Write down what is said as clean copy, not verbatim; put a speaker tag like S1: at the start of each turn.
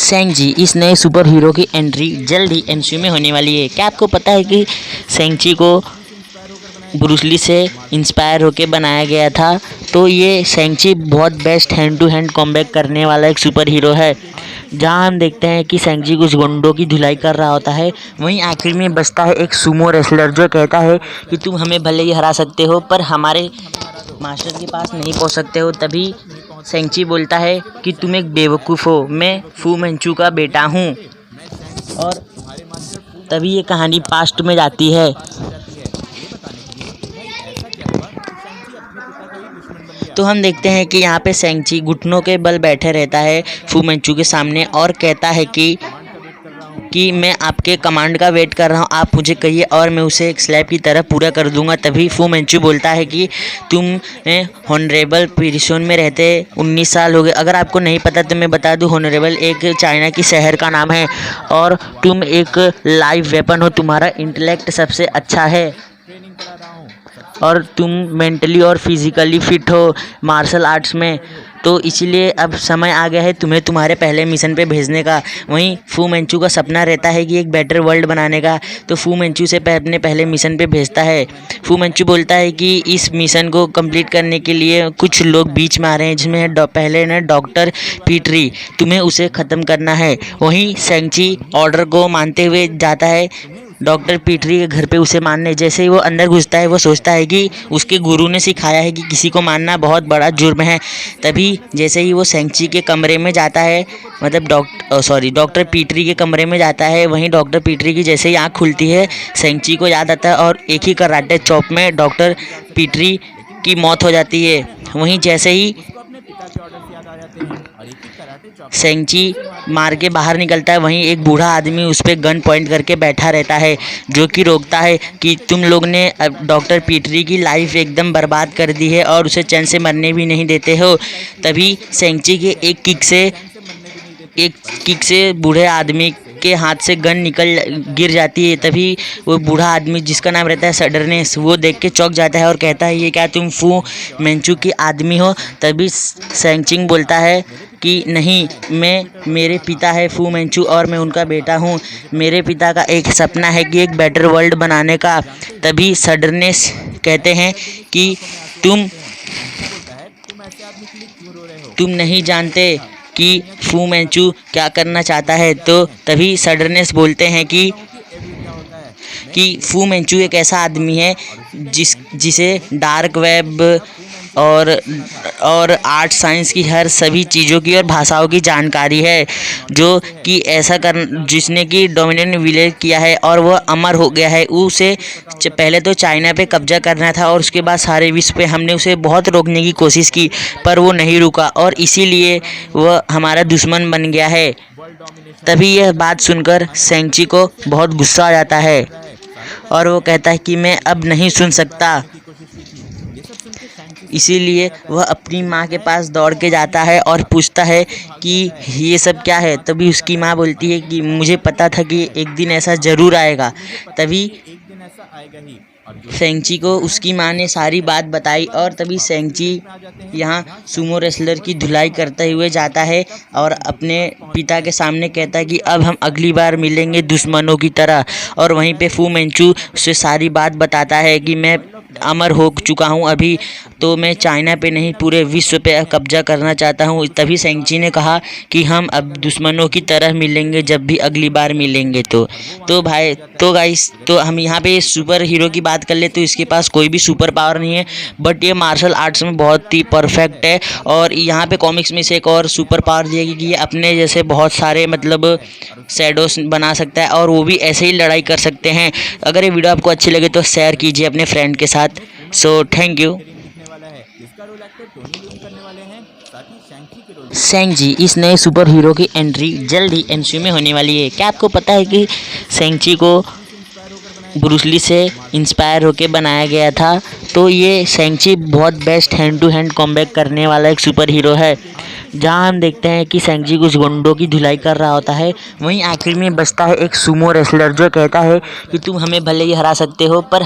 S1: सेंग जी इस नए super hero की एंट्री जल्द ही एमसीयू में होने वाली है। क्या आपको पता है कि सेंग जी को ब्रूस ली से इंस्पायर होकर बनाया गया था। तो ये सेंग जी बहुत best hand to hand combat करने वाला एक सुपर हीरो है। जहां हम देखते हैं कि सेंग जी कुछ गुंडों की धुलाई कर रहा होता है, वहीं आखिर में बचता है एक सुमो रेसलर जो कहता है कि तुम हमें भले ही हरा सकते हो पर हमारे मास्टर के पास नहीं पहुंच सकते हो। तभी सेंग जी बोलता है कि तुम एक बेवकूफ़ हो, मैं फू मंचू का बेटा हूं। और तभी ये कहानी पास्ट में जाती है। तो हम देखते हैं कि यहाँ पे सेंग जी घुटनों के बल बैठे रहता है फू मंचू के सामने और कहता है कि मैं आपके कमांड का वेट कर रहा हूँ, आप मुझे कहिए और मैं उसे एक स्लैब की तरह पूरा कर दूंगा। तभी फू मंचू बोलता है कि तुम हॉनरेबल प्रिजन में रहते 19 साल हो गए। अगर आपको नहीं पता तो मैं बता दूं, हॉनरेबल एक चाइना की शहर का नाम है और तुम एक लाइव वेपन हो, तुम्हारा इंटेलेक्ट सबसे अच्छा है और तुम मेंटली और फिजिकली फिट हो मार्शल आर्ट्स में। तो इसीलिए अब समय आ गया है तुम्हें तुम्हारे पहले मिशन पे भेजने का। वहीं फू मंचू का सपना रहता है कि एक बेटर वर्ल्ड बनाने का, तो फू मंचू से अपने पहले मिशन पे भेजता है। फू मंचू बोलता है कि इस मिशन को कंप्लीट करने के लिए कुछ लोग बीच में आ रहे हैं, जिसमें पहले ना डॉक्टर पीटरी, तुम्हें उसे ख़त्म करना है। वहीं सेंग जी ऑर्डर को मानते हुए जाता है डॉक्टर पीटरी के घर पे उसे मारने। जैसे ही वो अंदर घुसता है वो सोचता है कि उसके गुरु ने सिखाया है कि किसी को मारना बहुत बड़ा जुर्म है। तभी जैसे ही वो सेंग जी के कमरे में जाता है, मतलब डॉक्टर पीटरी के कमरे में जाता है, वहीं डॉक्टर पीटरी की जैसे ही आँख खुलती है सेंग जी को याद आता है और एक ही कराटे चॉप में डॉक्टर पीटरी की मौत हो जाती है। वहीं जैसे ही सेंग जी मार के बाहर निकलता है, वहीं एक बूढ़ा आदमी उस पर गन पॉइंट करके बैठा रहता है, जो कि रोकता है कि तुम लोग ने डॉक्टर पीटरी की लाइफ एकदम बर्बाद कर दी है और उसे चैन से मरने भी नहीं देते हो। तभी सेंग जी के एक किक से बूढ़े आदमी के हाथ से गन गिर जाती है। तभी वो बूढ़ा आदमी जिसका नाम रहता है सडरनेस, वो देख के चौंक जाता है और कहता है ये क्या तुम फू मंचू की आदमी हो। तभी सेंग जी बोलता है कि नहीं, मेरे पिता है फू मंचू और मैं उनका बेटा हूँ। मेरे पिता का एक सपना है कि एक बेटर वर्ल्ड बनाने का। तभी सडरनेस कहते हैं कि तुम नहीं जानते कि फू मंचू क्या करना चाहता है। तो तभी सडरनेस बोलते हैं कि फू मंचू एक ऐसा आदमी है जिसे डार्क वेब और आर्ट साइंस की हर सभी चीज़ों की और भाषाओं की जानकारी है, जो कि जिसने कि डोमिनियन विलेज किया है और वह अमर हो गया है। उसे पहले तो चाइना पे कब्जा करना था और उसके बाद सारे विश्व पे हमने उसे बहुत रोकने की कोशिश की पर वो नहीं रुका और इसीलिए वह हमारा दुश्मन बन गया है। तभी यह बात सुनकर सेंग जी को बहुत गुस्सा आ जाता है और वो कहता है कि मैं अब नहीं सुन सकता। इसीलिए वह अपनी माँ के पास दौड़ के जाता है और पूछता है कि ये सब क्या है। तभी उसकी माँ बोलती है कि मुझे पता था कि एक दिन ऐसा ज़रूर आएगा। तभी सेंग जी को उसकी माँ ने सारी बात बताई और तभी सेंग जी यहाँ सुमो रेसलर की धुलाई करते हुए जाता है और अपने पिता के सामने कहता है कि अब हम अगली बार मिलेंगे दुश्मनों की तरह। और वहीं पे फू मंचू उसे सारी बात बताता है कि मैं अमर हो चुका हूँ, अभी तो मैं चाइना पे नहीं पूरे विश्व पे कब्जा करना चाहता हूँ। तभी सेंग जी ने कहा कि हम अब दुश्मनों की तरह मिलेंगे जब भी अगली बार मिलेंगे। तो गाइस, तो हम यहाँ पे सुपर हीरो की बात कर ले तो इसके पास कोई भी सुपर पावर नहीं है, बट ये मार्शल आर्ट्स में बहुत ही परफेक्ट है। और यहाँ पे कॉमिक्स में से एक और सुपर पावर दी है कि ये अपने जैसे बहुत सारे मतलब शैडोस बना सकता है और वो भी ऐसे ही लड़ाई कर सकते हैं। अगर ये वीडियो आपको अच्छी लगे तो शेयर कीजिए अपने फ्रेंड के साथ। So thank you. सेंग जी इस नए सुपर हीरो की एंट्री जल्द ही एमसीयू में होने वाली है। क्या आपको पता है कि सेंग जी को ब्रूस ली से इंस्पायर होकर बनाया गया था। तो ये सेंग जी बहुत best hand to hand combat करने वाला एक सुपर हीरो है। जहां हम देखते हैं कि सेंग जी कुछ गुंडों की धुलाई कर रहा होता है, वहीं आखिर में बचता है एक सुमो रेसलर जो कहता है कि तुम हमें भले ही हरा सकते हो पर